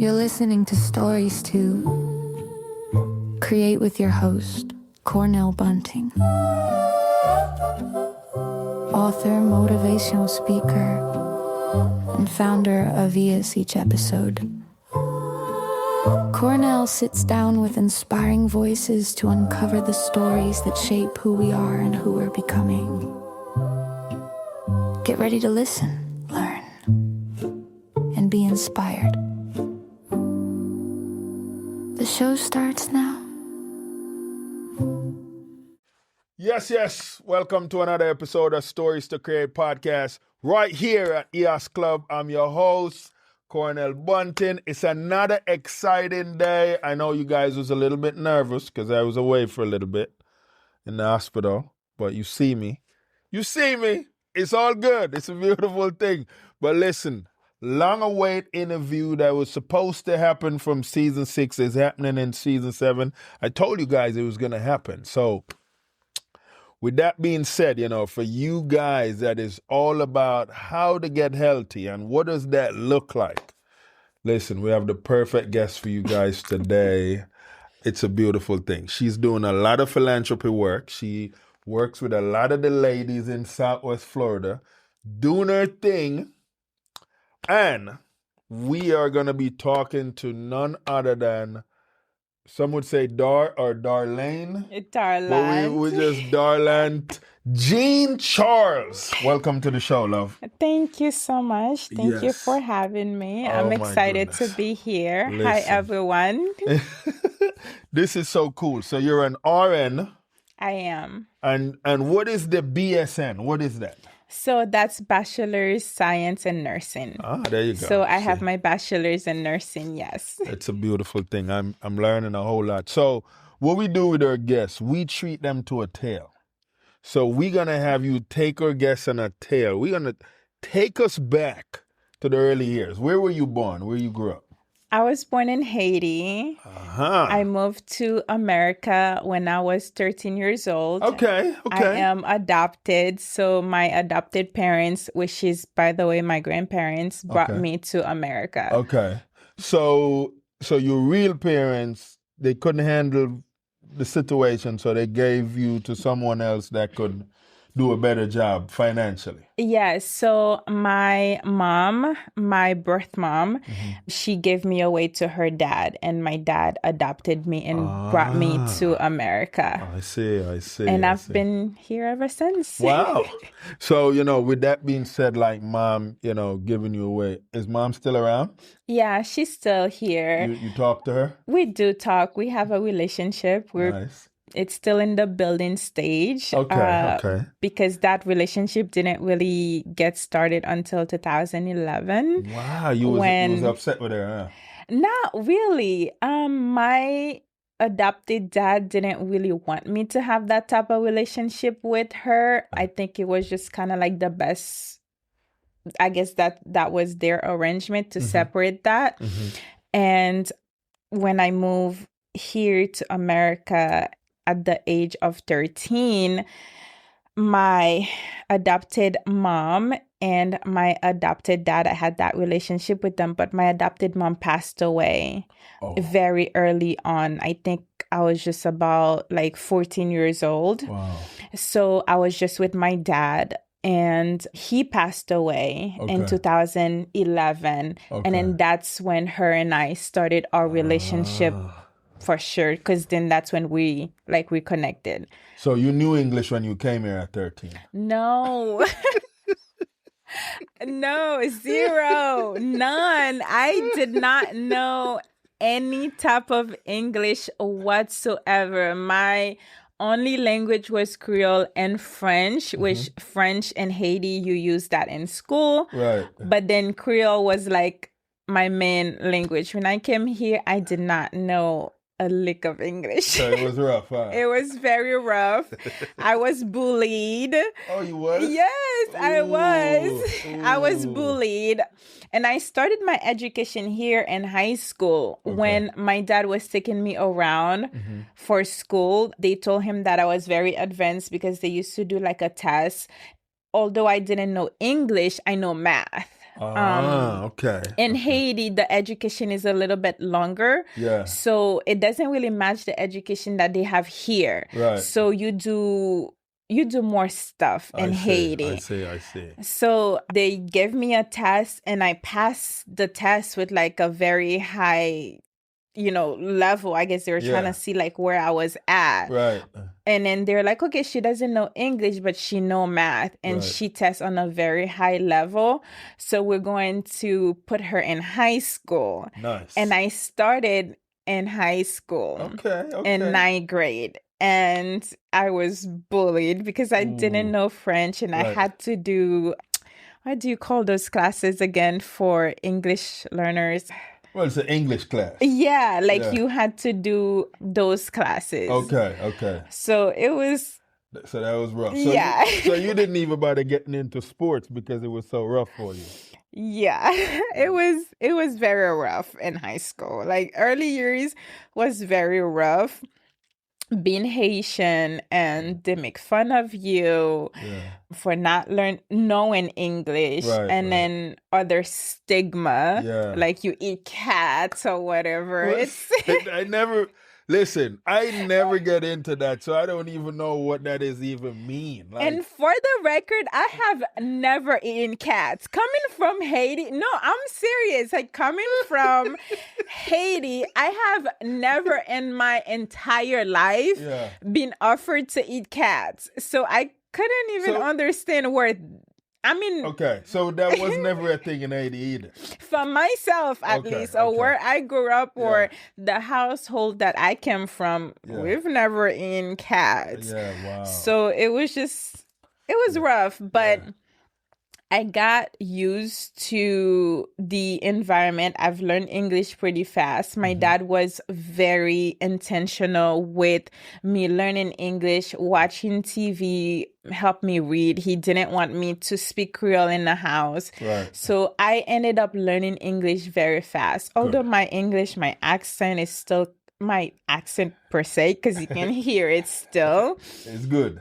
You're listening to Stories to Create with your host, Cornell Bunting. Author, motivational speaker, and founder of ES Each Episode. Cornell sits down with inspiring voices to uncover the stories that shape who we are and who we're becoming. Get ready to listen, learn, and be inspired. The show starts now. Yes. Welcome to another episode of Stories to Create podcast right here at EOS Club. I'm your host, Cornell Bunting. It's another exciting day. I know you guys was a little bit nervous because I was away for a little bit in the hospital, but you see me. It's all good. It's a beautiful thing. But listen, long-awaited interview that was supposed to happen from season 6 is happening in season 7. I told you guys it was going to happen. So with that being said, for you guys that is all about how to get healthy and what does that look like. Listen, we have the perfect guest for you guys today. It's a beautiful thing. She's doing a lot of philanthropy work. She works with a lot of the ladies in Southwest Florida, doing her thing. And we are going to be talking to none other than, some would say Darlande. Darlande. But we just Darlande Jean-Charles. Welcome to the show, love. Thank you so much. Thank you for having me. I'm excited to be here. Listen. Hi, everyone. This is so cool. So you're an RN. I am. And what is the BSN? What is that? So that's Bachelor of Science and Nursing. There you go. So I have my bachelor's in nursing, yes. It's a beautiful thing. I'm learning a whole lot. So what we do with our guests, we treat them to a tale. So we're going to have you take our guests on a tale. We're going to take us back to the early years. Where were you born? Where you grew up? I was born in Haiti. I moved to America when I was 13 years old. Okay. I am adopted. So my adopted parents, which is, by the way, my grandparents, brought me to America. Okay. So your real parents, they couldn't handle the situation, so they gave you to someone else that could do a better job financially. Yes. So my mom, my birth mom, she gave me away to her dad, and my dad adopted me and brought me to America. I see. And I've been here ever since. Wow. So, with that being said, like mom, giving you away, is mom still around? Yeah, she's still here. You talk to her? We do talk. We have a relationship. Nice. It's still in the building stage. Okay. Because that relationship didn't really get started until 2011. Wow, you was upset with her, huh? Not really. My adopted dad didn't really want me to have that type of relationship with her. I think it was just kind of like the best. I guess that was their arrangement to separate that. And when I moved here to America at the age of 13, my adopted mom and my adopted dad, I had that relationship with them, but my adopted mom passed away very early on. I think I was just about 14 years old. Wow. So I was just with my dad, and he passed away in 2011. And then that's when her and I started our relationship. For sure, because then that's when we reconnected. So you knew English when you came here at 13? No. No, 0. None. I did not know any type of English whatsoever. My only language was Creole and French, which French in Haiti, you use that in school. Right. But then Creole was my main language. When I came here, I did not know a lick of English. So it was rough, huh? It was very rough. I was bullied. Oh, you was? Yes, I was. I was bullied. And I started my education here in high school. When my dad was taking me around for school. They told him that I was very advanced because they used to do a test. Although I didn't know English, I know math. Okay. In Haiti, the education is a little bit longer. Yeah. So it doesn't really match the education that they have here. Right. So you do more stuff in Haiti. I see. So they gave me a test and I passed the test with like a very high, level. I guess they were trying to see like where I was at. Right. And then they're like, okay, she doesn't know English, but she know math and she tests on a very high level. So we're going to put her in high school. Nice. And I started in high school. Okay. In ninth grade. And I was bullied because I didn't know French and I had to do, what do you call those classes again for English learners? Well, it's an English class. Yeah, you had to do those classes. Okay. So it was... So that was rough. So yeah. So you didn't even bother getting into sports because it was so rough for you. Yeah, it was very rough in high school. Like early years was very rough. Being Haitian and they make fun of you for not knowing English and then other stigma like you eat cats or whatever. I never get into that, so I don't even know what that is even mean. And for the record, I have never eaten cats. Coming from Haiti, no, I'm serious. Like coming from Haiti, I have never in my entire life been offered to eat cats. So I couldn't even understand where... Okay, so that was never a thing in Haiti either. For myself, at least, or where I grew up, or the household that I came from, we've never eaten cats. Yeah, wow. So it was rough, but I got used to the environment. I've learned English pretty fast. My dad was very intentional with me learning English, watching TV, help me read. He didn't want me to speak Creole in the house. Right. So I ended up learning English very fast. Although my accent is still my accent per se, because you can hear it still. It's good.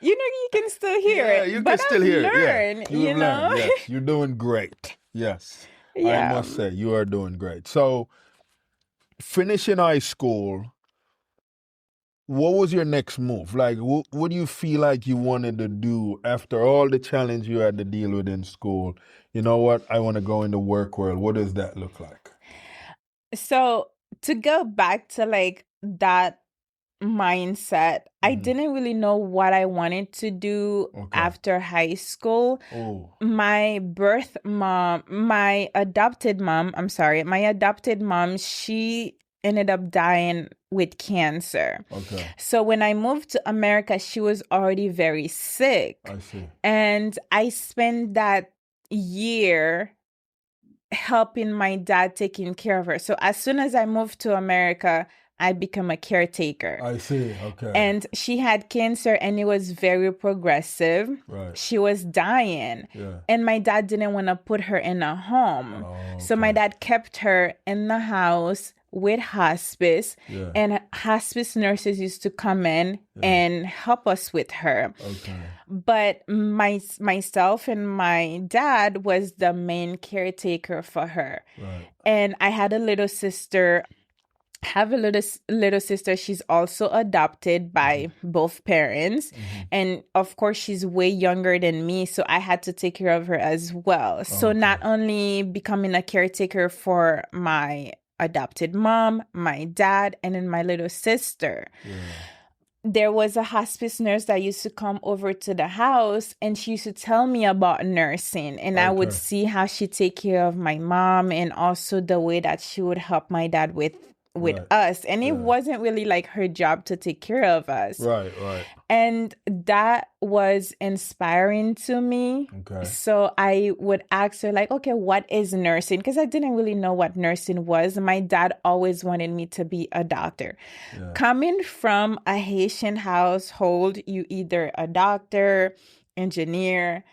You can still hear it. You but can still hear learn, it. Yeah. Learn. Yes. You're doing great. Yes. Yeah. I must say, you are doing great. So, finishing high school, what was your next move? Like, what do you feel like you wanted to do after all the challenge you had to deal with in school? You know what? I want to go in the work world. What does that look like? So, to go back to like that mindset, I didn't really know what I wanted to do after high school. My adopted mom, she ended up dying with cancer. So when I moved to America, she was already very sick. I see. And I spent that year helping my dad taking care of her. So as soon as I moved to America, I become a caretaker. I see. Okay. And she had cancer and it was very progressive. Right. She was dying. Yeah. And my dad didn't want to put her in a home. So my dad kept her in the house with hospice. Yeah. And hospice nurses used to come in and help us with her. Okay. But myself and my dad was the main caretaker for her. Right. And I had a little sister. She's also adopted by both parents, and of course she's way younger than me, so I had to take care of her as well. So not only becoming a caretaker for my adopted mom, my dad, and then my little sister. There was a hospice nurse that used to come over to the house, and she used to tell me about nursing, and I would see how she take care of my mom and also the way that she would help my dad with us. And it wasn't really like her job to take care of us. Right. And that was inspiring to me. Okay. So I would ask her like, okay, what is nursing? Because I didn't really know what nursing was. My dad always wanted me to be a doctor. Coming from a Haitian household, you either a doctor, engineer,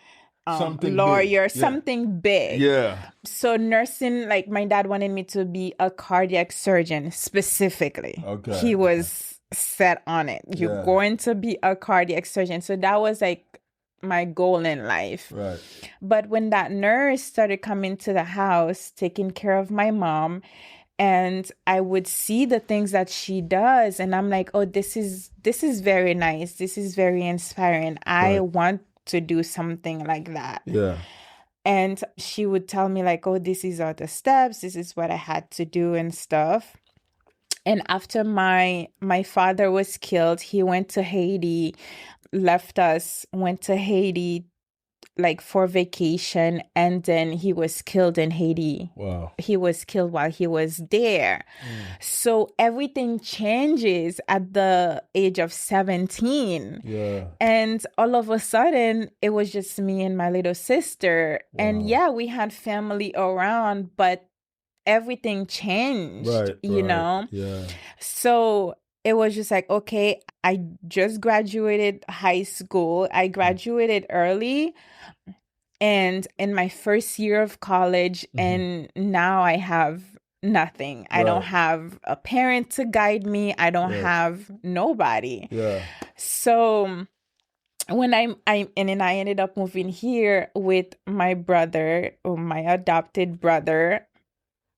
lawyer, something big. Yeah. So nursing, like my dad wanted me to be a cardiac surgeon specifically. Okay. He was set on it. You're going to be a cardiac surgeon. So that was like my goal in life. Right. But when that nurse started coming to the house, taking care of my mom, and I would see the things that she does, and I'm like, oh, this is very nice. This is very inspiring. I want to do something like that. Yeah. And she would tell me like, oh, this is all the steps. This is what I had to do and stuff. And after my father was killed, he went to Haiti, left us, went to Haiti like for vacation, and then he was killed in Haiti. Wow. He was killed while he was there. So everything changes at the age of 17. Yeah. And all of a sudden, it was just me and my little sister. And yeah, we had family around, but everything changed, you know? Yeah. So it was just like, okay, I just graduated high school. I graduated early and in my first year of college, and now I have nothing. I don't have a parent to guide me. I don't have nobody. Yeah. So when and then I ended up moving here with my brother, or my adopted brother,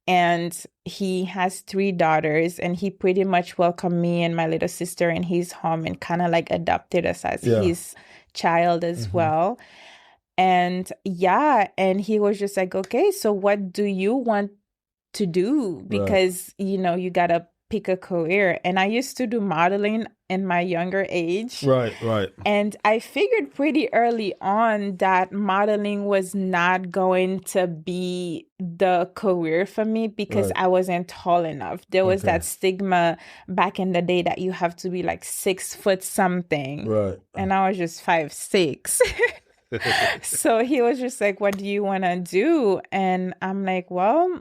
and he has 3 daughters, and he pretty much welcomed me and my little sister in his home and kind of like adopted us as his child as well. And and he was just like, okay, so what do you want to do? Because, you know, you got to pick a career. And I used to do modeling in my younger age. Right. And I figured pretty early on that modeling was not going to be the career for me because I wasn't tall enough. There was that stigma back in the day that you have to be like 6 foot something. Right. And I was just 5'6". So he was just like, what do you want to do? And I'm like, well,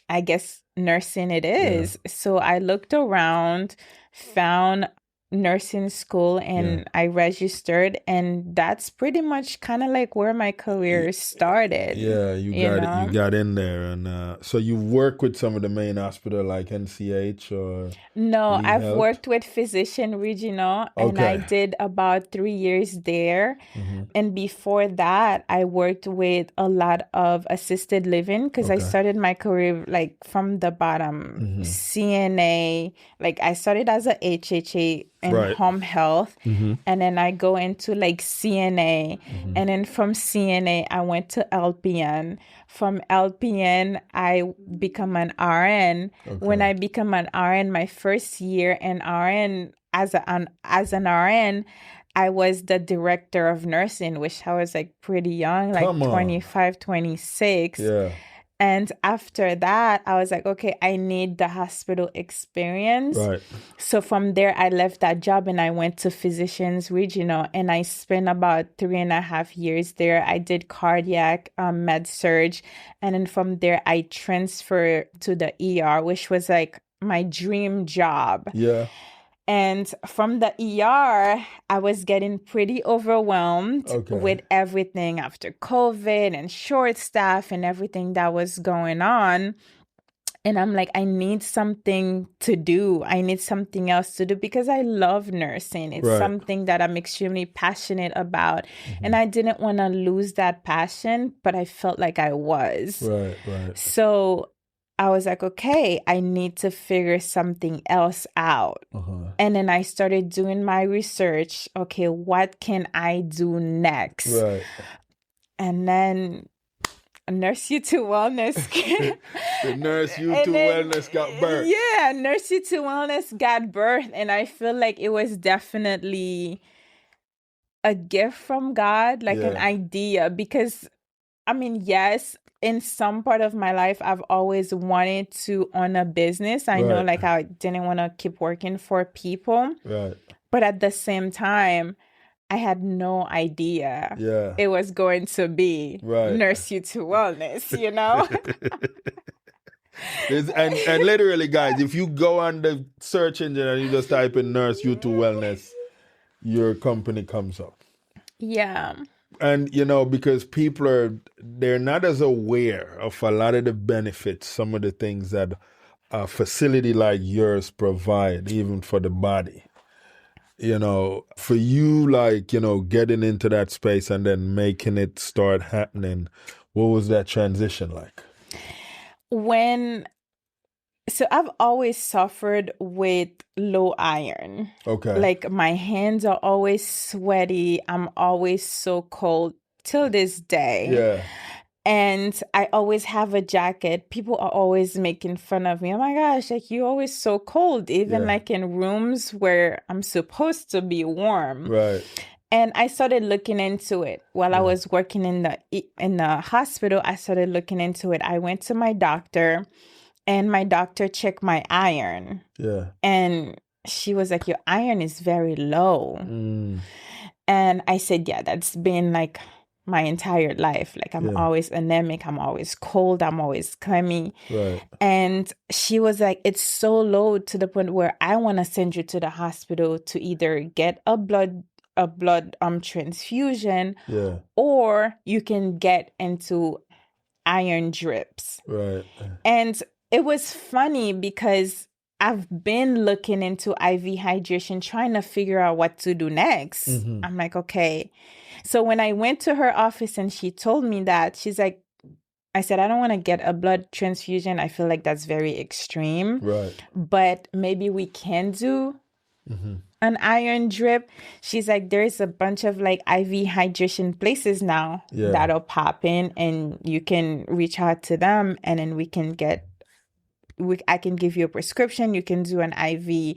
I guess nursing it is. Yeah. So I looked around, found nursing school, and I registered, and that's pretty much kind of like where my career started. Yeah, you got in there, and so you work with some of the main hospital like NCH or no, I've worked with Physician Regional, and I did about 3 years there. And before that, I worked with a lot of assisted living because I started my career like from the bottom. CNA, like I started as a HHA in home health, and then I go into like CNA, and then from CNA I went to LPN. From LPN I become an RN. When I become an RN, my first year in RN as an RN, I was the director of nursing, which I was like pretty young, like 25, 26. Yeah. And after that, I was like, okay, I need the hospital experience. Right. So from there, I left that job and I went to Physicians Regional, and I spent about 3.5 years there. I did cardiac, Med-Surg. And then from there, I transferred to the ER, which was like my dream job. Yeah. And from the ER, I was getting pretty overwhelmed with everything after COVID and short staff and everything that was going on. And I'm like, I need something to do. I need something else to do because I love nursing. It's something that I'm extremely passionate about. And I didn't want to lose that passion, but I felt like I was. Right. So I was like, okay, I need to figure something else out. And then I started doing my research. Okay, what can I do next? Right. And then Nurse You to Wellness. The Nurse You to Wellness got birthed. Yeah, Nurse You to Wellness got birthed. And I feel like it was definitely a gift from God, like an idea. Because, I mean, yes, in some part of my life, I've always wanted to own a business. I know, like, I didn't want to keep working for people. Right. But at the same time, I had no idea it was going to be Nurse You to Wellness, you know? and literally, guys, if you go on the search engine and you just type in Nurse You to Wellness, your company comes up. Yeah. And, you know, because they're not as aware of a lot of the benefits, some of the things that a facility like yours provide, even for the body. for you, like, getting into that space and then making it start happening, what was that transition like? So I've always suffered with low iron. Okay. Like my hands are always sweaty. I'm always so cold till this day. Yeah. And I always have a jacket. People are always making fun of me. Oh my gosh, like you're always so cold, even like in rooms where I'm supposed to be warm. Right. And I started looking into it while I was working in the hospital. I started looking into it. I went to my doctor. And my doctor checked my iron. Yeah. And she was like, your iron is very low. And I said, yeah, that's been like my entire life. Like I'm always anemic. I'm always cold. I'm always clammy. Right. And she was like, it's so low to the point where I want to send you to the hospital to either get a blood transfusion, or you can get into iron drips. Right. And it was funny because I've been looking into IV hydration, trying to figure out what to do next. I'm like, okay. So when I went to her office and she told me that, she's like, I said, I don't want to get a blood transfusion. I feel like that's very extreme. Right. But maybe we can do an iron drip. She's like, there's a bunch of like IV hydration places now that are popping, and you can reach out to them, and then I can give you a prescription. You can do an IV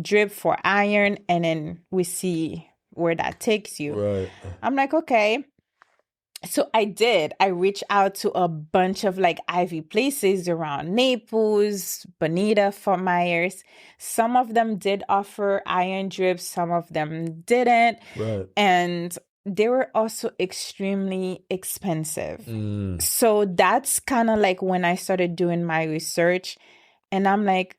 drip for iron, and then we see where that takes you. Right. I'm like, okay. So I did. I reached out to a bunch of like IV places around Naples, Bonita, Fort Myers. Some of them did offer iron drips. Some of them didn't. Right. And they were also extremely expensive. So that's kind of like when I started doing my research, and I'm like,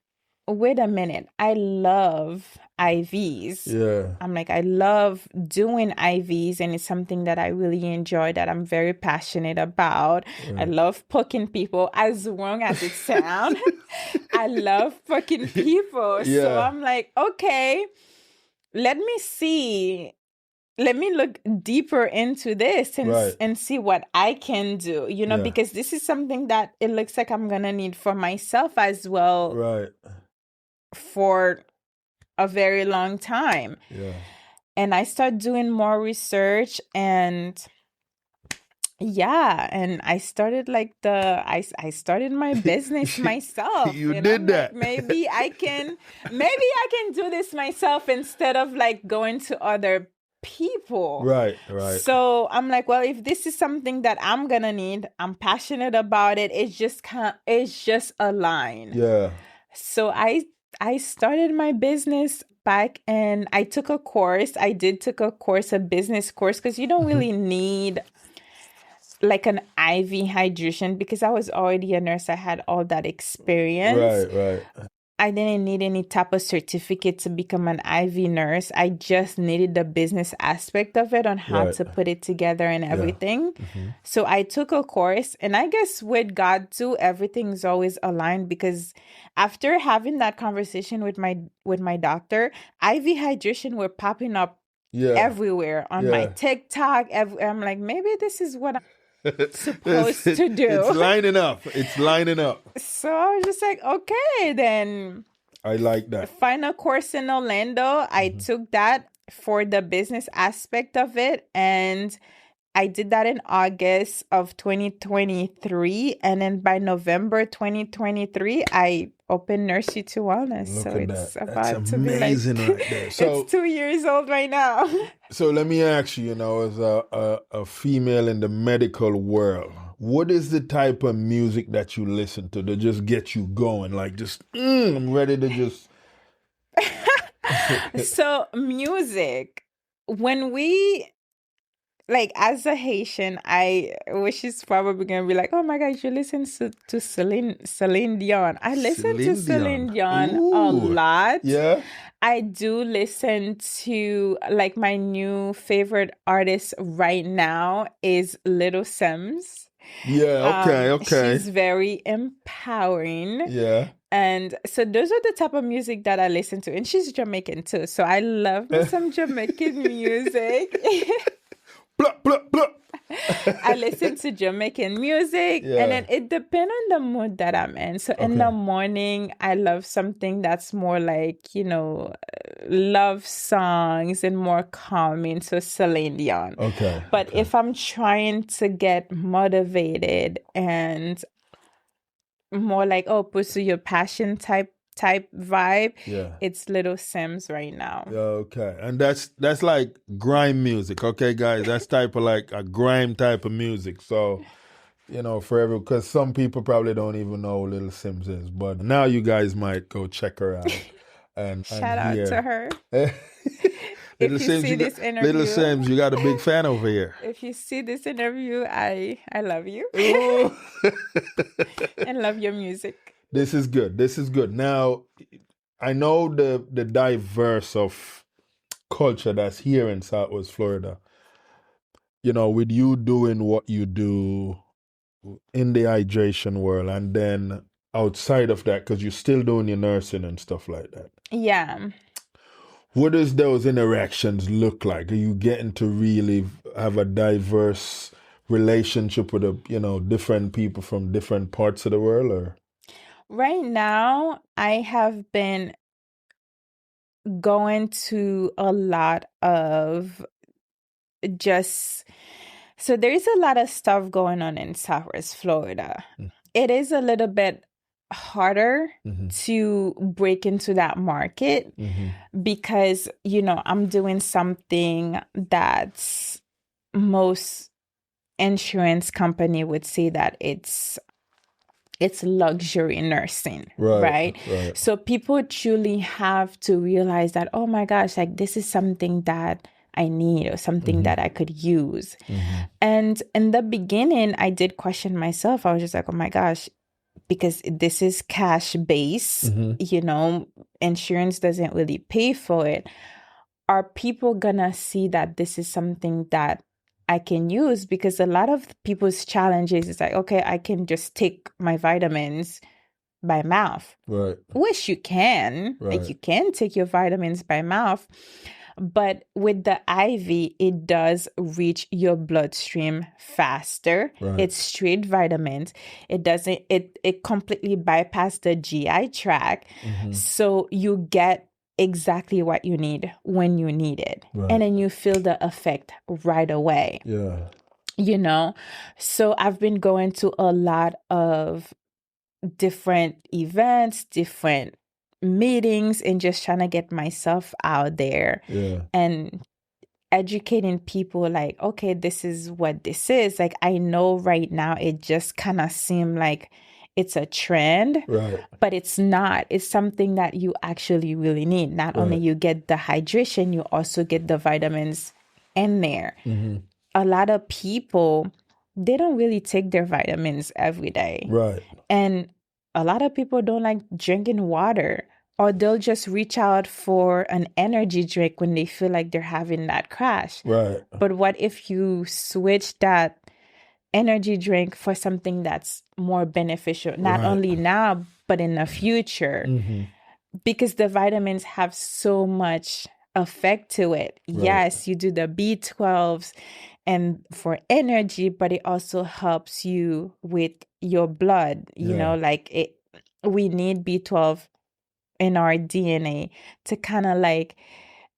wait a minute, I love IVs. Yeah. I'm like, I love doing IVs, and it's something that I really enjoy, that I'm very passionate about. I love poking people, as wrong as it sounds. I love poking people. Yeah. So I'm like, okay, let me look deeper into this and see what I can do, because this is something that it looks like I'm going to need for myself as well. Right. For a very long time. Yeah. And I started doing more research, and I started like I started my business myself. You did that. Like, maybe I can do this myself instead of like going to other people. Right. So I'm like, well, if this is something that I'm gonna need, I'm passionate about it. It's just a line. Yeah. So I started my business back, and I took a course. I took a business course, because you don't really need like an IV hydration, because I was already a nurse. I had all that experience. Right. I didn't need any type of certificate to become an IV nurse. I just needed the business aspect of it, on how to put it together and everything. Yeah. So I took a course, and I guess with God too, everything's always aligned, because after having that conversation with my doctor, IV hydration were popping up everywhere on my TikTok. I'm like, maybe this is what I'm supposed to do. It's lining up. So I was just like, okay, then. I like that. Find a course in Orlando. I took that for the business aspect of it, and I did that in August of 2023, and then by November 2023, I opened Nursery to Wellness. Look so at it's that. about That's to be like right there. So, it's 2 years old right now. So let me ask you, as a female in the medical world, what is the type of music that you listen to just get you going? Like, just I'm ready to just. So music, when we. Like, as a Haitian, which is probably going to be like, oh my God, you listen to Celine Dion. I listen to Celine Dion a lot. Yeah. I do listen to, like, my new favorite artist right now is Little Sims. Yeah, okay. She's very empowering. Yeah. And so those are the type of music that I listen to. And she's Jamaican too. So I love me some Jamaican music. Blah, blah, blah. I listen to Jamaican music, and then it depends on the mood that I'm in. So in the morning, I love something that's more like, love songs and more calming. So Celine Dion. Okay. But if I'm trying to get motivated and more like, pursue your passion type vibe, it's Little Sims right now. Okay. And that's like grime music, okay, guys? That's type of like a grime type of music. So, because some people probably don't even know who Little Sims is, but now you guys might go check her out. And Shout out to her. Little Sims, you got a big fan over here. If you see this interview, I love you. And love your music. This is good. Now, I know the diverse of culture that's here in Southwest Florida. With you doing what you do in the hydration world, and then outside of that, because you're still doing your nursing and stuff like that. Yeah. What does those interactions look like? Are you getting to really have a diverse relationship with different people from different parts of the world, or? Right now, I have been going to a lot of so there's a lot of stuff going on in Southwest Florida. It is a little bit harder to break into that market because, I'm doing something that's most insurance company would say that it's luxury nursing, right? So people truly have to realize that, oh my gosh, like this is something that I need or something that I could use. And in the beginning, I did question myself. I was just like, oh my gosh, because this is cash based, insurance doesn't really pay for it. Are people gonna see that this is something that I can use? Because a lot of people's challenges is like, okay, I can just take my vitamins by mouth. Right. Which you can. Right. Like you can take your vitamins by mouth. But with the IV, it does reach your bloodstream faster. Right. It's straight vitamins. It doesn't, it completely bypasses the GI tract. So you get exactly what you need when you need it. Right. And then you feel the effect right away. Yeah. So I've been going to a lot of different events, different meetings, and just trying to get myself out there and educating people like, okay, this is what this is. Like, I know right now it just kind of seems like it's a trend, but it's not. It's something that you actually really need. Not only you get the hydration, you also get the vitamins in there. A lot of people, they don't really take their vitamins every day. Right. And a lot of people don't like drinking water, or they'll just reach out for an energy drink when they feel like they're having that crash. Right. But what if you switch that energy drink for something that's more beneficial, not only now, but in the future? Because the vitamins have so much effect to it. Yes, you do the B12s and for energy, but it also helps you with your blood. We need B12 in our DNA to kind of like,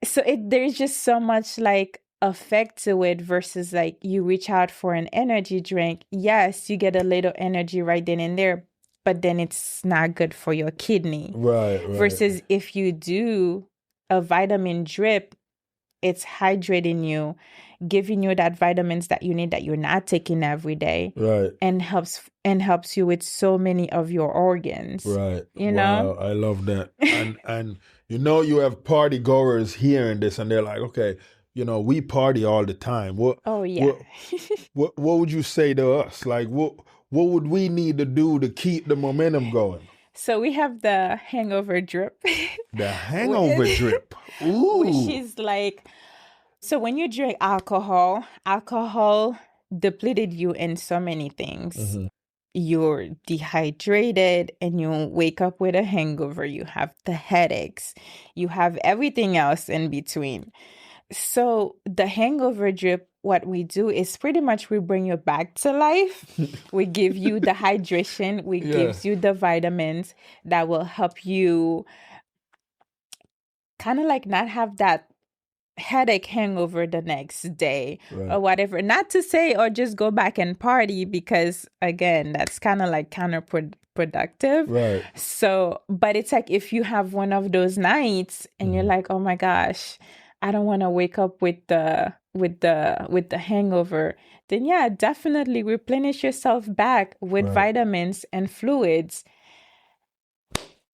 so there's just so much like effect to it versus like you reach out for an energy drink. Yes, you get a little energy right then and there, but then it's not good for your kidney. Right. Versus if you do a vitamin drip, it's hydrating you, giving you that vitamins that you need that you're not taking every day. Right. And helps you with so many of your organs. Right. You know? Wow, I love that. And you have party goers hearing this and they're like, okay, we party all the time. What would you say to us? Like what would we need to do to keep the momentum going? So we have the hangover drip. The hangover drip. Ooh. Which is like, so when you drink alcohol depleted you in so many things. you're dehydrated and you wake up with a hangover, you have the headaches, you have everything else in between. So the hangover drip, what we do is pretty much we bring you back to life. We give you the hydration, we gives you the vitamins that will help you kind of like not have that headache hangover the next day or whatever. Not to say or just go back and party, because again, that's kind of like counterproductive. Right. So, but it's like if you have one of those nights and you're like, oh my gosh, I don't want to wake up with the hangover, then yeah, definitely replenish yourself back with vitamins and fluids.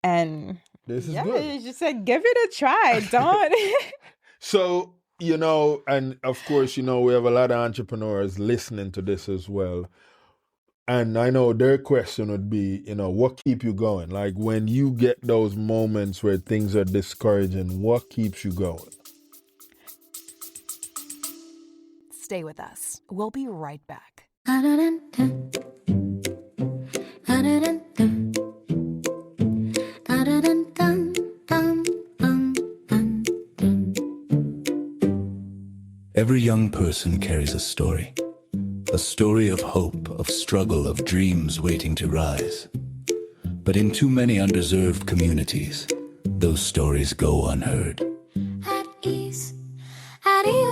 And this is good. Just like give it a try. Don't. So, and of course, we have a lot of entrepreneurs listening to this as well. And I know their question would be, what keep you going? Like when you get those moments where things are discouraging, what keeps you going? Stay with us. We'll be right back. Every young person carries a story of hope, of struggle, of dreams waiting to rise. But in too many underserved communities, those stories go unheard. At ease,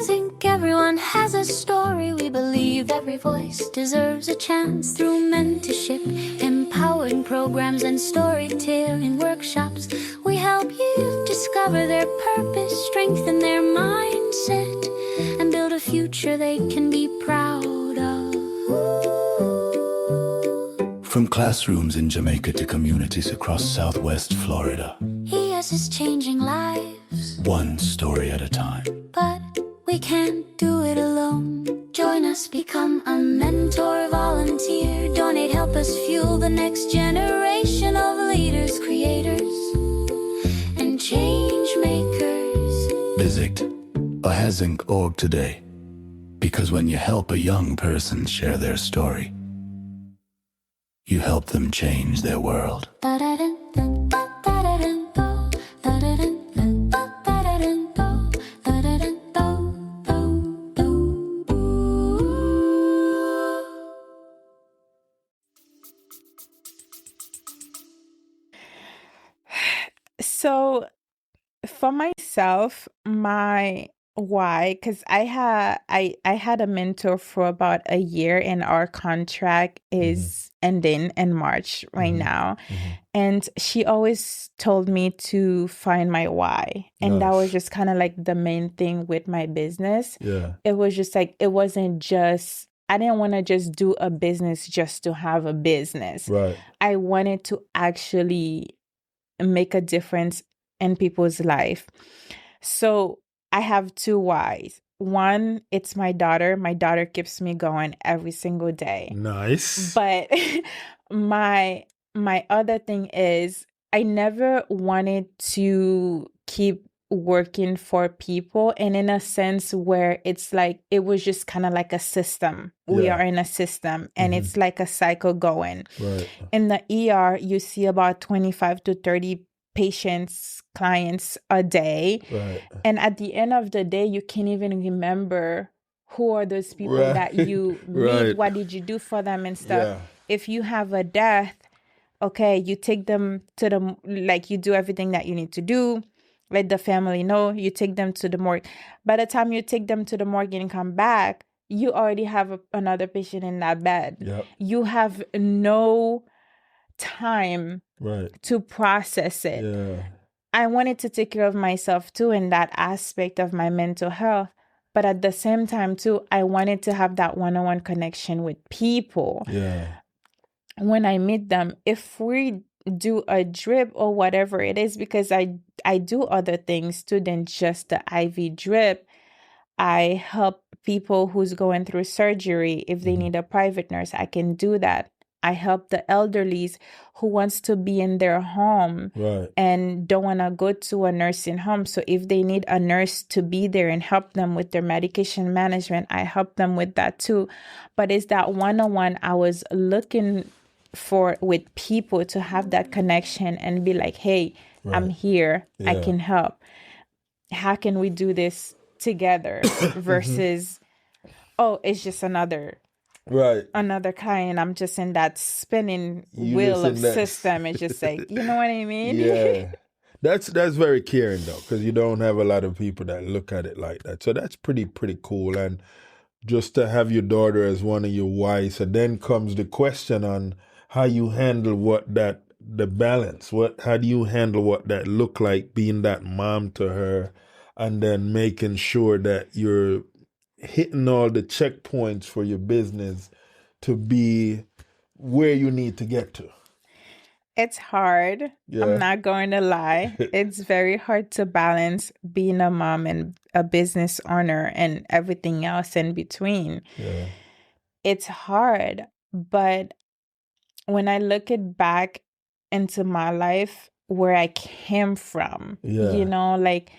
Inc. Everyone has a story. We believe every voice deserves a chance. Through mentorship, empowering programs, and storytelling workshops, we help youth discover their purpose, strengthen their mindset, and build a future they can be proud of. From classrooms in Jamaica to communities across Southwest Florida, ES is changing lives, one story at a time. but we can't do it alone. Join us, become a mentor, volunteer, donate, help us fuel the next generation of leaders, creators, and change makers. Visit ahazink.org today, because when you help a young person share their story, you help them change their world. So for myself, my why, because I had a mentor for about a year and our contract is ending in March right now. And she always told me to find my why. And that was just kind of like the main thing with my business. Yeah. It was just like, it wasn't just, I didn't want to just do a business just to have a business. Right. I wanted to actually make a difference in people's life. So I have two whys. One, it's my daughter. My daughter keeps me going every single day. Nice. But my other thing is I never wanted to keep working for people, and in a sense where it's like it was just kind of like a system. We Yeah. are in a system and it's like a cycle going. Right. In the ER, you see about 25 to 30 patients, clients a day. Right. And at the end of the day, you can't even remember who are those people Right. that you meet, Right. what did you do for them and stuff. Yeah. If you have a death, okay, you take them to the, like you do everything that you need to do. Let the family know, you take them to the morgue. By the time you take them to the morgue and come back, you already have another patient in that bed. Yep. You have no time Right. to process it. Yeah. I wanted to take care of myself too in that aspect of my mental health. But at the same time too, I wanted to have that one-on-one connection with people. Yeah. When I meet them, if we do a drip or whatever it is, because I do other things too than just the IV drip. I help people who's going through surgery. If they need a private nurse, I can do that. I help the elderlies who wants to be in their home Right. and don't want to go to a nursing home. So if they need a nurse to be there and help them with their medication management, I help them with that too. But it's that one-on-one. I was looking with people to have that connection and be like, hey, I'm here. I can help. How can we do this together versus, oh, it's just another client. I'm just in that spinning wheel of system. It's just like, you know what I mean? Yeah. That's very caring though, because you don't have a lot of people that look at it like that. So that's pretty cool. And just to have your daughter as one of your wives, and then comes the question on how you handle the balance. How do you handle what that look like, being that mom to her, and then making sure that you're hitting all the checkpoints for your business to be where you need to get to? It's hard. Yeah. I'm not going to lie. It's very hard to balance being a mom and a business owner and everything else in between. Yeah. It's hard. But when I look it back into my life, where I came from, you know, like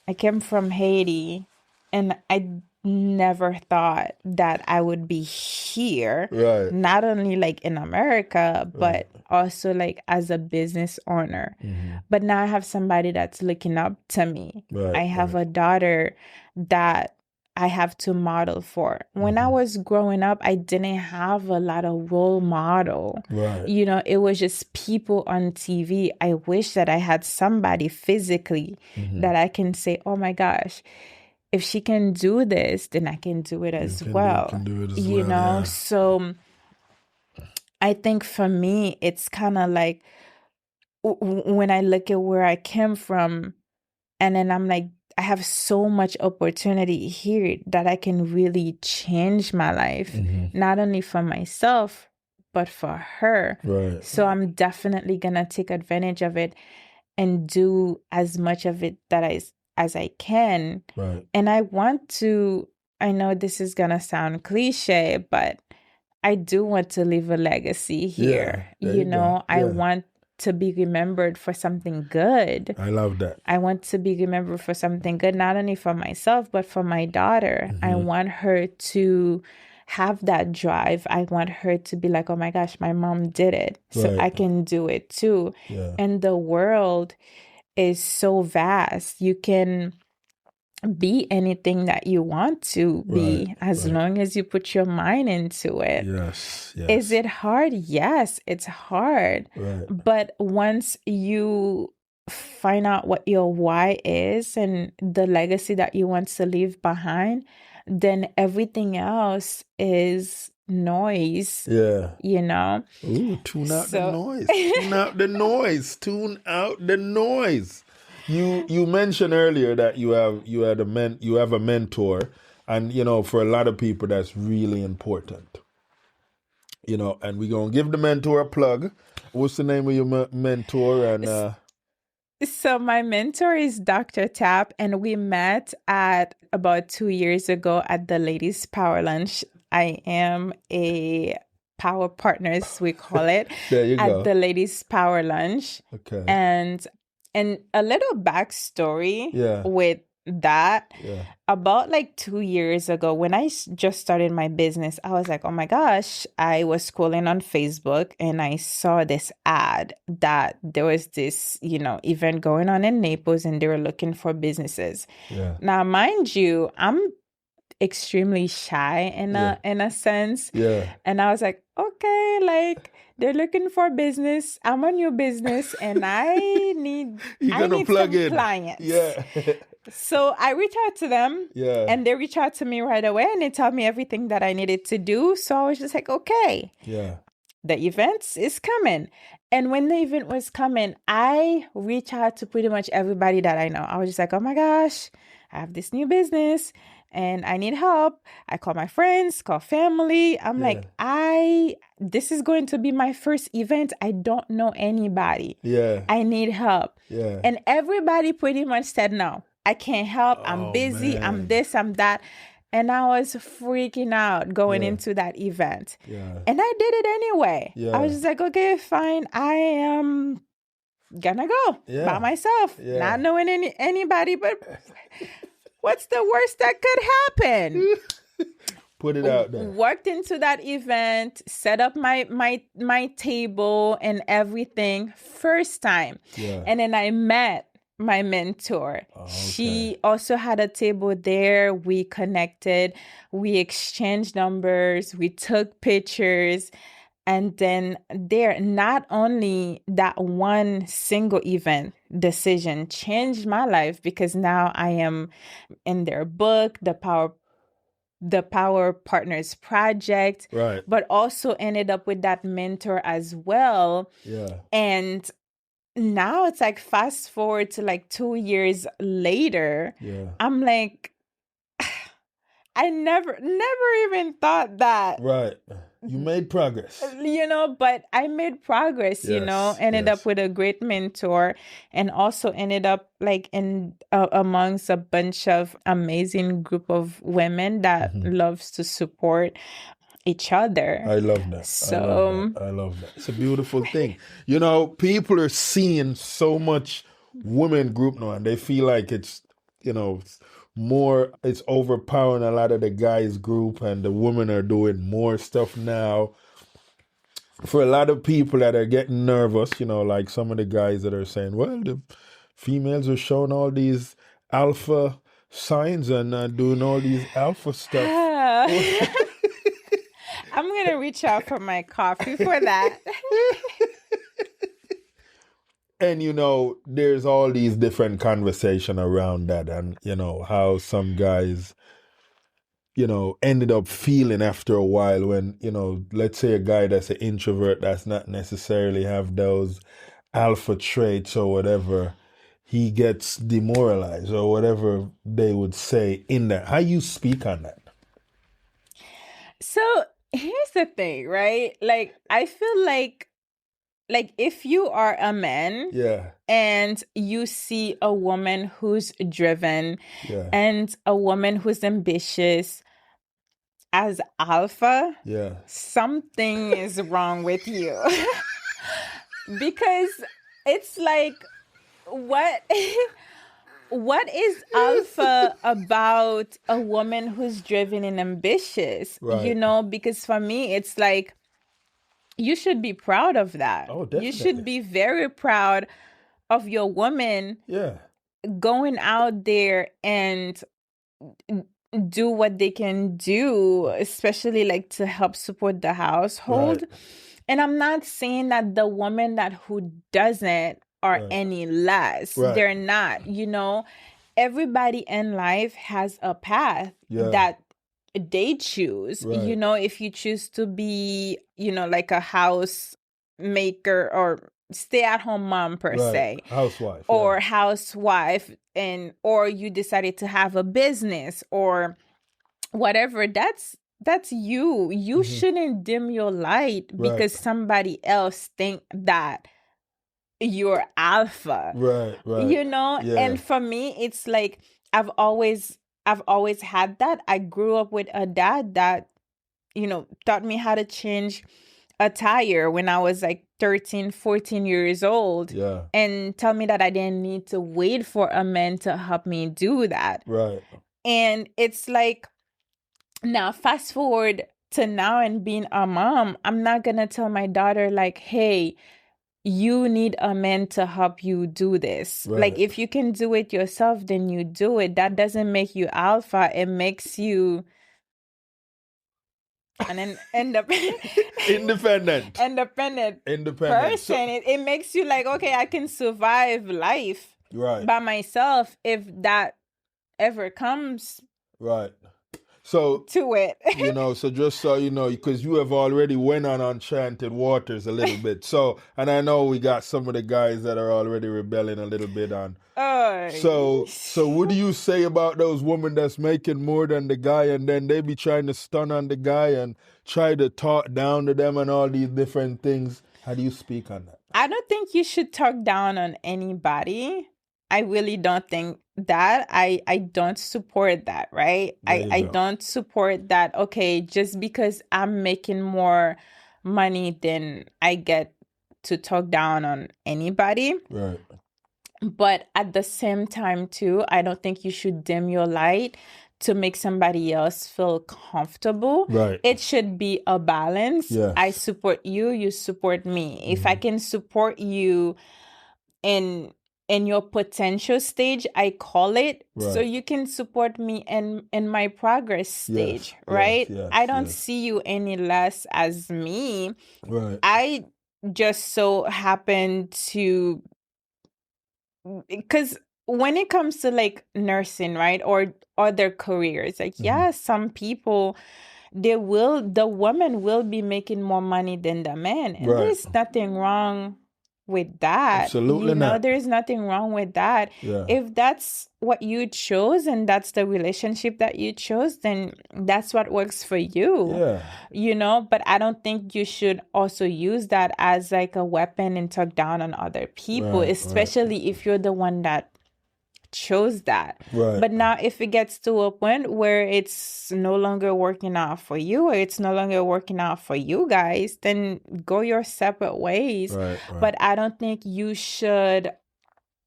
I came from Haiti, and I never thought that I would be here, not only like in America, but also like as a business owner. But now I have somebody that's looking up to me. I have a daughter that I have to model for. When I was growing up, I didn't have a lot of role model. You know, it was just people on TV. I wish that I had somebody physically that I can say, oh my gosh, if she can do this, then I can do it as well. You know, so I think for me, it's kind of like when I look at where I came from, and then I'm like, I have so much opportunity here that I can really change my life, not only for myself, but for her. So I'm definitely going to take advantage of it and do as much of it as I can. And I want to, I know this is going to sound cliche, but I do want to leave a legacy here. You know, I want to be remembered for something good. I love that. I want to be remembered for something good, not only for myself, but for my daughter. I want her to have that drive. I want her to be like, oh my gosh, my mom did it. So I can do it too. And the world is so vast. You can be anything that you want to be as long as you put your mind into it. Is it hard? Yes, it's hard. But once you find out what your why is and the legacy that you want to leave behind, then everything else is noise. You know? Ooh, tune out the noise. Tune out the noise. Tune out the noise. You mentioned earlier that you have a mentor, and you know, for a lot of people that's really important. You know, and we're gonna give the mentor a plug. What's the name of your mentor? And so my mentor is Dr. Tap, and we met at about 2 years ago at the Ladies Power Lunch. I am a Power Partners, we call it, there you go. At the Ladies Power Lunch. Okay. And a little backstory with that. About like 2 years ago, when I just started my business, I was like, oh my gosh, I was scrolling on Facebook and I saw this ad that there was this, you know, event going on in Naples and they were looking for businesses. Now, mind you, I'm extremely shy in a sense. And I was like, okay, like they're looking for business. I'm a new business and I need some clients. So I reached out to them and they reached out to me right away and they told me everything that I needed to do. So I was just like, okay, the event is coming. And when the event was coming, I reached out to pretty much everybody that I know. I was just like, oh my gosh, I have this new business and I need help. I call my friends, call family. I'm like, this is going to be my first event. I don't know anybody. I need help. And everybody pretty much said, no, I can't help. I'm busy. Man. I'm this, I'm that. And I was freaking out going into that event. And I did it anyway. I was just like, okay, fine. I am gonna go by myself, not knowing anybody, but what's the worst that could happen? Put it out there. Worked into that event, set up my table and everything first time. Yeah. And then I met my mentor. Oh, She also had a table there. We connected, we exchanged numbers, we took pictures. And then there, not only that one single event decision changed my life, because now I am in their book, the Power Partners Project, Right. but also ended up with that mentor as well. Yeah. And now it's like fast forward to like 2 years later. Yeah. I'm like, I never even thought that. Right. You made progress. But I made progress, Yes, ended yes. up with a great mentor, and also ended up like in amongst a bunch of amazing group of women that loves to support each other. I love that. So I love that. It's a beautiful thing. People are seeing so much women group now, and they feel like it's it's overpowering a lot of the guys group, and the women are doing more stuff now. For a lot of people that are getting nervous, like some of the guys that are saying, well, the females are showing all these alpha signs and doing all these alpha stuff. I'm going to reach out for my coffee for that. And, there's all these different conversation around that, and, how some guys, ended up feeling after a while when, let's say a guy that's an introvert that's not necessarily have those alpha traits or whatever, he gets demoralized or whatever they would say in that. How you speak on that? So here's the thing, right? Like, I feel like if you are a man and you see a woman who's driven and a woman who's ambitious as alpha, something is wrong with you. Because it's like, what is alpha about a woman who's driven and ambitious? Right. Because for me, it's like, you should be proud of that. Oh, definitely. You should be very proud of your woman going out there and do what they can do, especially like to help support the household. Right. And I'm not saying that the woman who doesn't are any less. Right. They're not. Everybody in life has a path that they choose. Right. If you choose to be, like a house maker or stay-at-home mom per se, housewife, or housewife, or you decided to have a business or whatever, that's you shouldn't dim your light because somebody else think that you're alpha. Right. And for me, it's like I've always had that. I grew up with a dad that taught me how to change a tire when I was like 13, 14 years old, and tell me that I didn't need to wait for a man to help me do that. Right. And it's like, now fast forward to now and being a mom, I'm not gonna tell my daughter like, hey, you need a man to help you do this. Right. Like, if you can do it yourself, then you do it. That doesn't make you alpha. It makes you an independent person. It makes you like, okay, I can survive life by myself if that ever comes to it. So just so you know, because you have already went on Enchanted Waters a little bit. So, and I know we got some of the guys that are already rebelling a little bit on. So what do you say about those women that's making more than the guy, and then they be trying to stun on the guy and try to talk down to them and all these different things? How do you speak on that? I don't think you should talk down on anybody. I really don't think that. I don't support that, right? I don't support that, okay, just because I'm making more money than I get to talk down on anybody. Right. But at the same time, too, I don't think you should dim your light to make somebody else feel comfortable. Right. It should be a balance. Yes. I support you, you support me. If I can support you in your potential stage, I call it, so Right. you can support me in my progress stage, Yes, right? yes, I don't yes. see you any less as me. Right. I just so happen to, because when it comes to like nursing, right, or other careers, like yeah, some people, the woman will be making more money than the man, and Right. there's nothing wrong with that. Absolutely not. There's nothing wrong with that. Yeah. If that's what you chose and that's the relationship that you chose, then that's what works for you. Yeah. But I don't think you should also use that as like a weapon and talk down on other people, Right, especially if you're the one that chose that. Right. But now if it gets to a point where it's no longer working out for you, or it's no longer working out for you guys, then go your separate ways. Right. But I don't think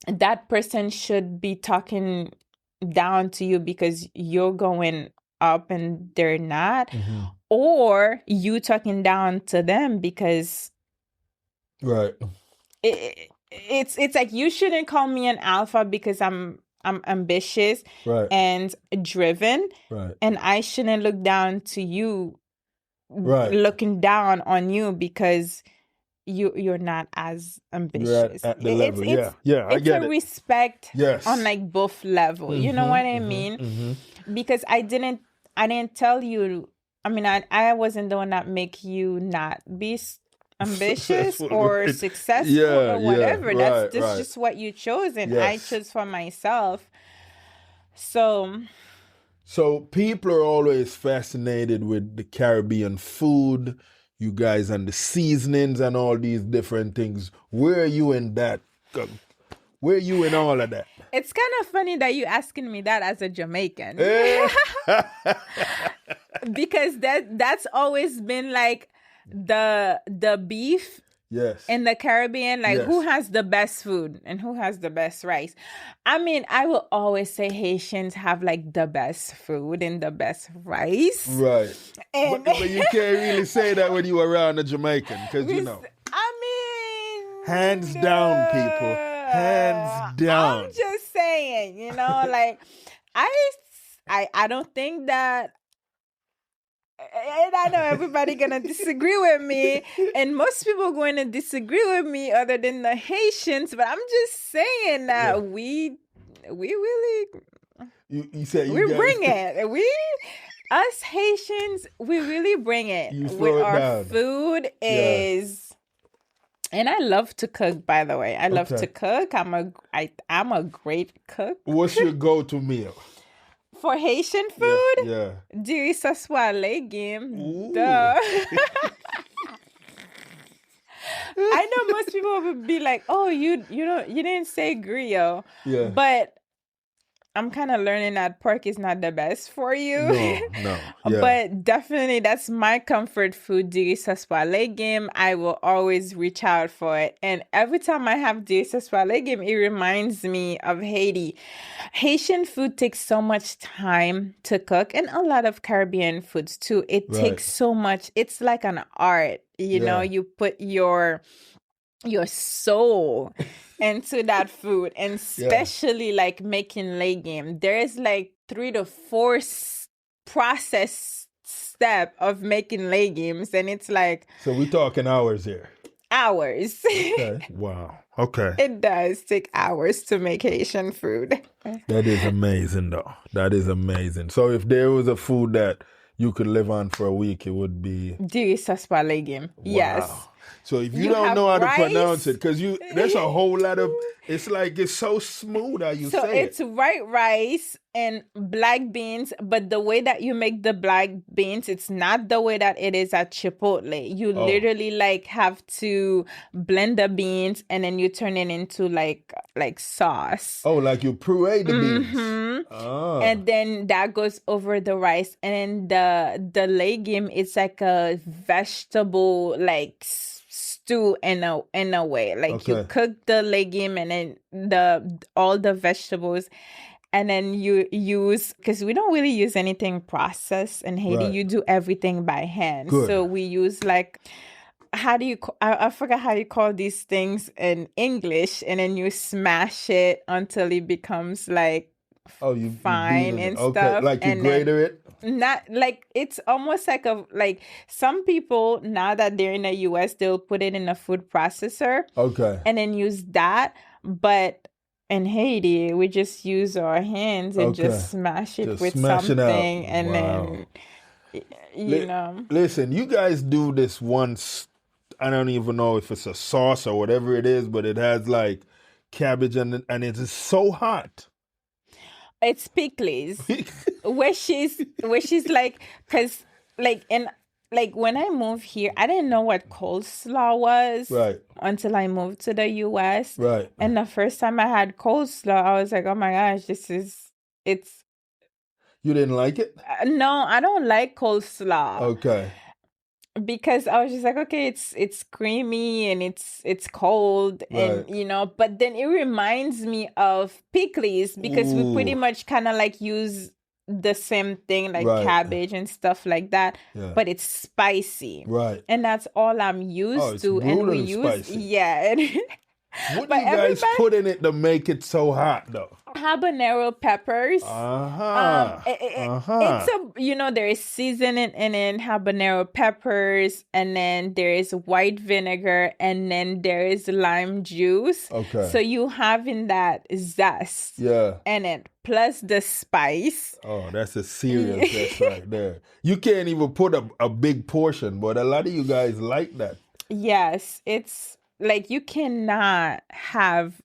that person should be talking down to you because you're going up and they're not, or you talking down to them because Right. it's like, you shouldn't call me an alpha because I'm ambitious Right. and driven, Right. and I shouldn't look down to you, Right. looking down on you because you're not as ambitious. At the level. I it's get a it. respect Yes. on like both level. You know what I mean? Because I didn't tell you. I mean, I wasn't the one that make you not be ambitious Successful, or right. successful or whatever. That's just what you chose, and I Yes. chose for myself. So people are always fascinated with the Caribbean food, you guys, and the seasonings and all these different things. Where are you in that? Where are you in all of that? it's kind of funny that you asking me that as a Jamaican. Because that's always been like the beef Yes. in the Caribbean, like Yes. who has the best food and who has the best rice. I mean, I will always say Haitians have like the best food and the best rice. Right. And But you can't really say that when you around a Jamaican, because I mean, hands down, people. Hands down. I'm just saying, like I don't think that. And I know everybody gonna disagree with me, and most people going to disagree with me other than the Haitians. But I'm just saying that we really You said we bring it. Us Haitians, we really bring it. You With throw it our down. food is. And I love to cook, by the way. I love Okay. to cook. I'm a great cook. What's your go-to meal? For Haitian food, Yeah. du ça soit légumes. Ooh. Duh. I know most people would be like, "Oh, you didn't say griot," Yeah. but I'm kind of learning that pork is not the best for you. No. Yeah. But definitely, that's my comfort food, du ça soit légumes. I will always reach out for it. And every time I have du ça soit légumes, it reminds me of Haiti. Haitian food takes so much time to cook, and a lot of Caribbean foods too. It Right. takes so much. It's like an art. Yeah. You put your soul into that food, and especially like making legume. There's like 3 to 4 process step of making legumes, and it's like So we're talking hours here. hours. Okay. Wow. Okay. It does take hours to make Haitian food. That is amazing, though. That is amazing. So if there was a food that you could live on for a week, it would be... Du ça soit légumes. Yes. Wow. So if you You don't have know how to rice. pronounce it, because there's a whole lot of... It's like, it's so smooth how you So say it's it. white rice and black beans, but the way that you make the black beans, it's not the way that it is at Chipotle. You literally like have to blend the beans and then you turn it into like sauce. Oh, like you puree the beans. Oh. And then that goes over the rice, and then the legume, it's like a vegetable like stew in a way. Like you Okay. cook the legume and then all the vegetables, And then you use, because we don't really use anything processed in Haiti. Right. You do everything by hand. Good. So we use like, how do you, I forgot how you call these things in English. And then you smash it until it becomes like you fine beat it. and Okay, stuff. like you and grater it? Not like, it's almost like some people now that they're in the US, they'll put it in a food processor. Okay. And then use that. But in Haiti, we just use our hands and just smash it Just with smash it out. something. And Wow. then, you know. Listen, you guys do this once. I don't even know if it's a sauce or whatever it is, but it has like cabbage and it is so hot. It's pickles. where she's like, because like when I moved here, I didn't know what coleslaw was Right. until I moved to the US. Right. And the first time I had coleslaw, I was like, oh my gosh, it's. You didn't like it? No, I don't like coleslaw. Okay. Because I was just like, okay, it's creamy and it's cold, and Right. but then it reminds me of pickles, because we pretty Ooh. much kind of like use the same thing, like Right. cabbage and stuff like that, Yeah. but it's spicy, Right. and that's all I'm used it's to. And we brutally use spicy. and What do but you guys everybody- put in it to make it so hot, though? habanero peppers. Uh-huh. It's a there is seasoning in habanero peppers, and then there is white vinegar, and then there is lime juice. Okay. So you having that zest Yeah. in it, plus the spice. Oh, that's a serious zest right there. You can't even put a big portion, but a lot of you guys like that. Yes, it's like you cannot have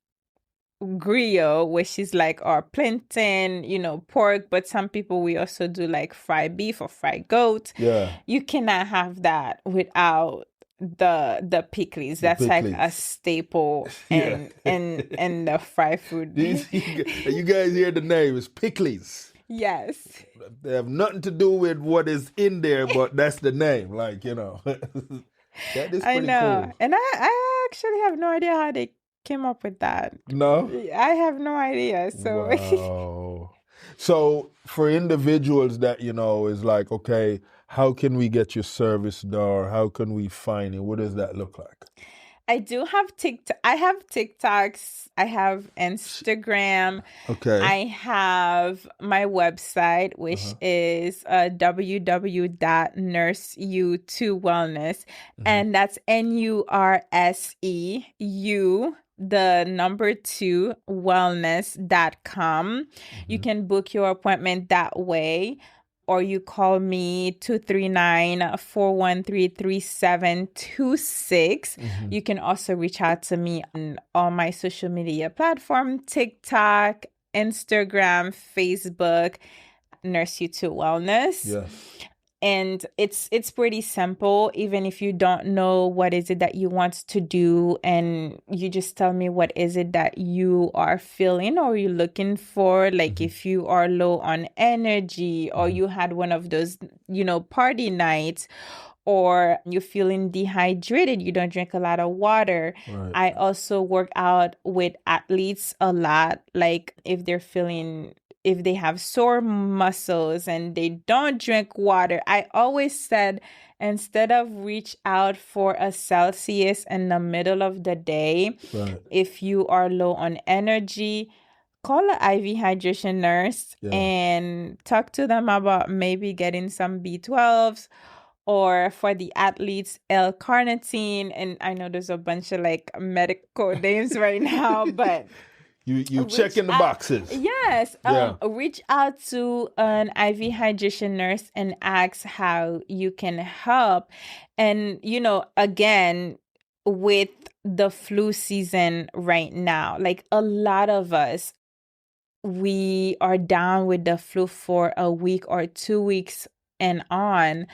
griot, which is like our plantain, pork, but some people, we also do like fried beef or fried goat. Yeah. You cannot have that without the pickles. That's like a pickles. staple in the fried food. You guys hear the name? It's pickles. Yes. They have nothing to do with what is in there, but that's the name. Like, that is pretty I know. cool. And I actually have no idea how they came up with that. No? I have no idea. So Wow. So for individuals that, is like, okay, how can we get your service there? How can we find it? What does that look like? I do have TikTok. I have TikToks. I have Instagram. Okay. I have my website, which is www.nurseu2wellness. And that's NURSEU, the number 2, wellness.com. You can book your appointment that way, or you call me 239-413-3726. You can also reach out to me on all my social media platforms, TikTok, Instagram, Facebook, Nurse You to Wellness. Yes. And it's pretty simple. Even if you don't know what is it that you want to do, and you just tell me what is it that you are feeling or you're looking for. Like if you are low on energy, or you had one of those, party nights, or you're feeling dehydrated, you don't drink a lot of water. Right. I also work out with athletes a lot. Like if they have sore muscles and they don't drink water, I always said, instead of reach out for a Celsius in the middle of the day, Right. if you are low on energy, call an IV hydration nurse and talk to them about maybe getting some B12s, or for the athletes, L-carnitine. And I know there's a bunch of like medical names right now, but You checking the boxes. Yes. Reach out to an IV hydration nurse and ask how you can help. And, again, with the flu season right now, like a lot of us, we are down with the flu for a week or 2 weeks and on.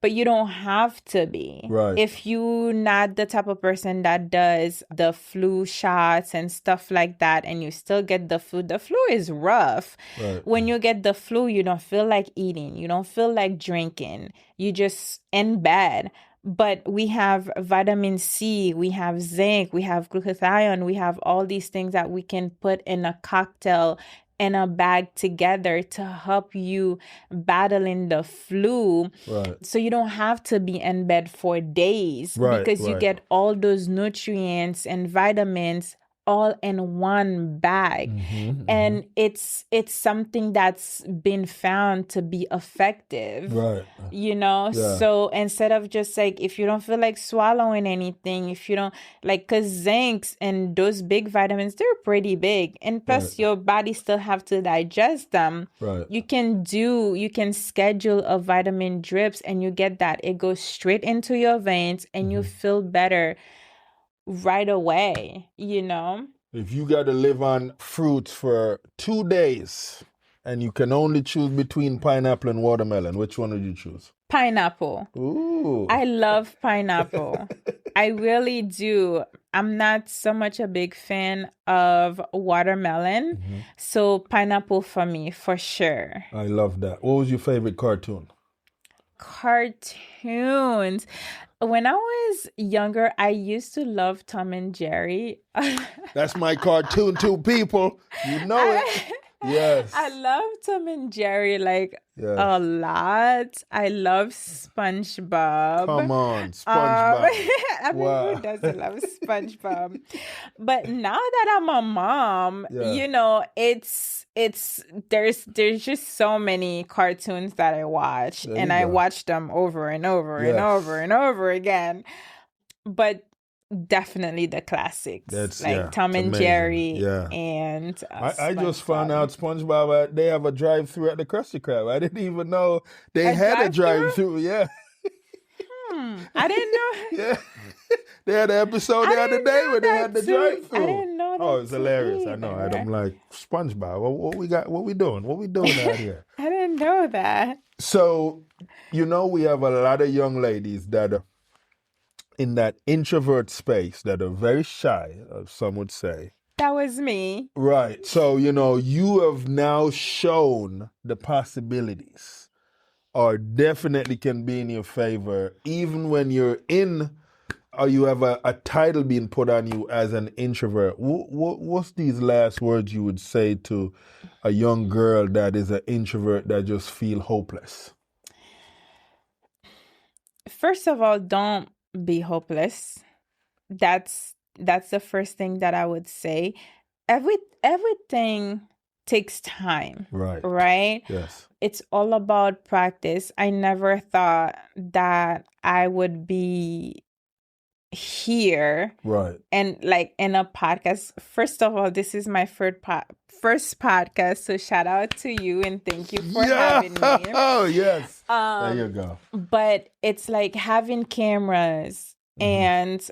But you don't have to be. Right. If you're not the type of person that does the flu shots and stuff like that, and you still get the flu is rough. Right. When you get the flu, you don't feel like eating. You don't feel like drinking. You just in bed. But we have vitamin C, we have zinc, we have glutathione, we have all these things that we can put in a cocktail in a bag together to help you battling the flu. Right. So you don't have to be in bed for days, Right, because you right. get all those nutrients and vitamins all in one bag. And it's something that's been found to be effective. Right. Yeah. So instead of just like, if you don't feel like swallowing anything, if you don't like, because zincs and those big vitamins, they're pretty big, and plus Right. your body still have to digest them. Right. You can schedule a vitamin drips, and you get that. It goes straight into your veins, and you feel better right away, If you got to live on fruits for 2 days and you can only choose between pineapple and watermelon, which one would you choose? Pineapple. Ooh. I love pineapple. I really do. I'm not so much a big fan of watermelon. So pineapple for me, for sure. I love that. What was your favorite cartoon? Cartoons. When I was younger, I used to love Tom and Jerry. That's my cartoon too, people. You know it. Yes. I love Tom and Jerry like Yes. a lot. I love SpongeBob. Come on, SpongeBob. I mean, Wow. who doesn't love SpongeBob? But now that I'm a mom, Yeah. there's just so many cartoons that I watch, There and you I go. watch them over and over and Yes. over and over again. But definitely the classics, That's- like yeah, Tom it's and amazing. Jerry, Yeah. and I just found SpongeBob. out SpongeBob, they have a drive-through at the Krusty Krab. I didn't even know they A had a drive-through? drive-through. Yeah. I didn't know. Yeah. They had an episode the other didn't day know where they that had the too. drive-through. I didn't know Oh, that it's too hilarious. I know. either. I'm like, SpongeBob, what we got? What we doing? What we doing out here? I didn't know that. So, we have a lot of young ladies that are in that introvert space that are very shy, some would say. That was me. Right. So, you have now shown the possibilities are definitely can be in your favor, even when you're in, or you have a title being put on you as an introvert. What's these last words you would say to a young girl that is an introvert that just feel hopeless? First of all, don't be hopeless. That's the first thing that I would say. Everything takes time, Right. right? Yes. It's all about practice. I never thought that I would be here Right. and like in a podcast. First of all, this is my first podcast, so shout out to you and thank you for having me. Oh, yes. There you go. But it's like having cameras and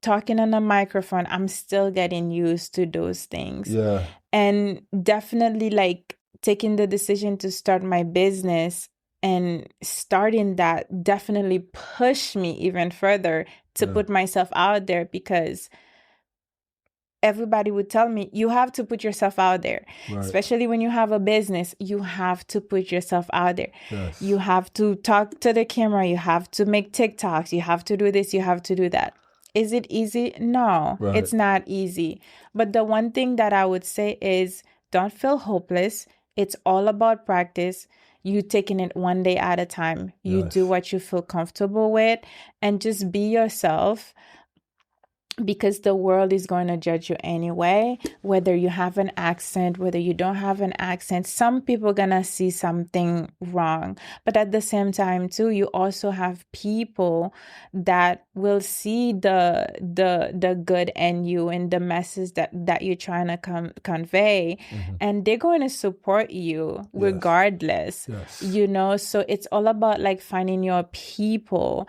talking on a microphone. I'm still getting used to those things. Yeah. And definitely like taking the decision to start my business and starting that definitely pushed me even further to put myself out there, because everybody would tell me, you have to put yourself out there. Right. Especially when you have a business, you have to put yourself out there. Yes. You have to talk to the camera. You have to make TikToks. You have to do this. You have to do that. Is it easy? No, Right. It's not easy. But the one thing that I would say is don't feel hopeless. It's all about practice. You taking it one day at a time. You Yes. do what you feel comfortable with and just be yourself, because the world is going to judge you anyway, whether you have an accent, whether you don't have an accent. Some people are going to see something wrong. But at the same time, too, you also have people that will see the good in you and the message that you're trying to convey. And they're going to support you regardless. Yes. So it's all about like finding your people.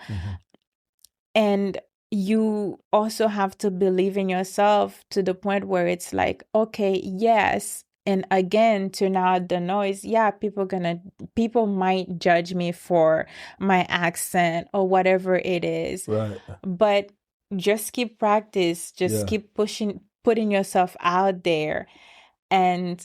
And you also have to believe in yourself to the point where it's like, okay, yes. And again, tune out the noise. Yeah, people might judge me for my accent or whatever it is. Right. But just keep practice. Just keep putting yourself out there. And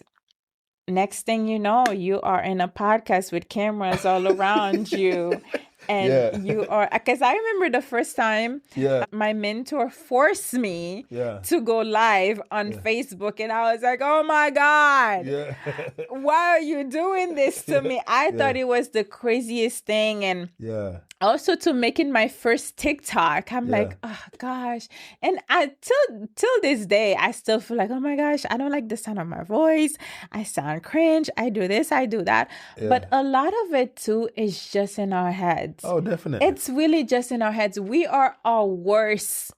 next thing you know, you are in a podcast with cameras all around you. And you are, because I remember the first time my mentor forced me to go live on Facebook, and I was like, oh my God, why are you doing this to me? I thought it was the craziest thing. And also to making my first TikTok, I'm like, oh gosh. And I till this day, I still feel like, oh my gosh, I don't like the sound of my voice. I sound cringe. I do this, I do that. But a lot of it too is just in our heads. Oh, definitely. It's really just in our heads. We are our worst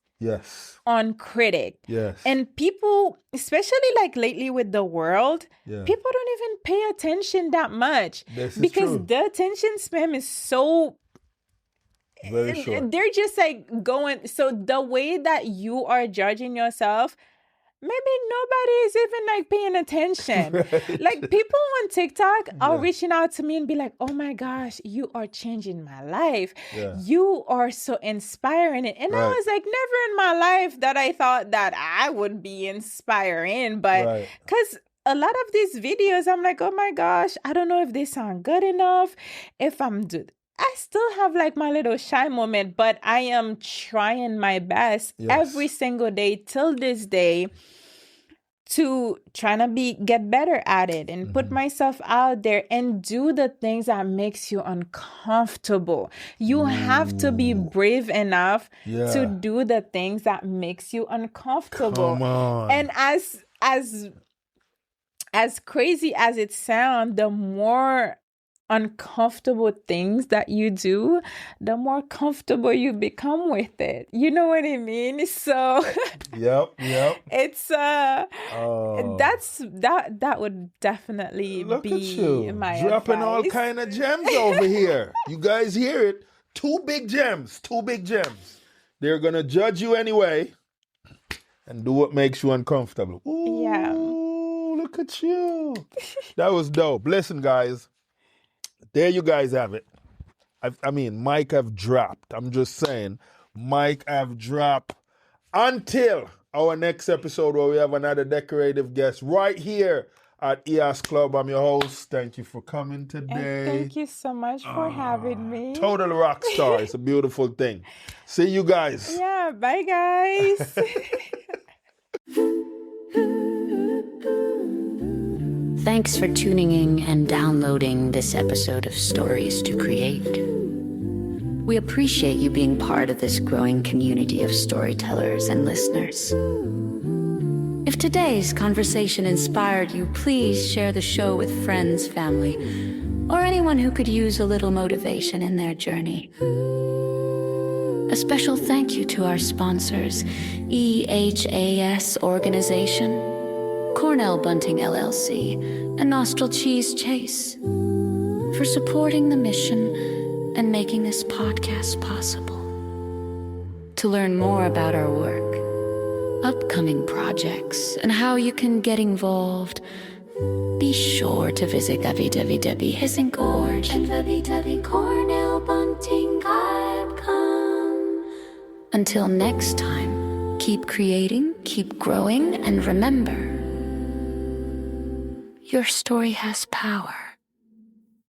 on critic. And people, especially like lately with the world, people don't even pay attention that much. Because the attention span is so very short. They're just like going. So the way that you are judging yourself, maybe nobody is even like paying attention. Like people on TikTok are reaching out to me and be like, oh my gosh, you are changing my life. You are so inspiring. And I was like, never in my life that I thought that I would be inspiring. But because a lot of these videos, I'm like, oh my gosh, I don't know if they sound good enough. If I still have like my little shy moment, but I am trying my best every single day till this day to trying to get better at it and put myself out there and do the things that makes you uncomfortable. You have to be brave enough to do the things that makes you uncomfortable. Come on. And as crazy as it sounds, the more uncomfortable things that you do, the more comfortable you become with it. You know what I mean? So it's that would definitely Look be at you my dropping advice. all kind of gems over here. You guys hear it? Two big gems. They're gonna judge you anyway and do what makes you uncomfortable. Ooh, look at you. That was dope. Listen, guys. There you guys have it. I mean, mic have dropped. I'm just saying, mic have dropped until our next episode where we have another decorative guest right here at EOS Club. I'm your host. Thank you for coming today. And thank you so much for having me. Total rock star. It's a beautiful thing. See you guys. Yeah, bye guys. Thanks for tuning in and downloading this episode of Stories to Create. We appreciate you being part of this growing community of storytellers and listeners. If today's conversation inspired you, please share the show with friends, family, or anyone who could use a little motivation in their journey. A special thank you to our sponsors, EHAS Organization, Cornell Bunting LLC, and Nostril Cheese Chase for supporting the mission and making this podcast possible. To learn more about our work, upcoming projects, and how you can get involved, be sure to visit www.hissinggorge and www.cornellbunting.com. Until next time, keep creating, keep growing, and remember, your story has power.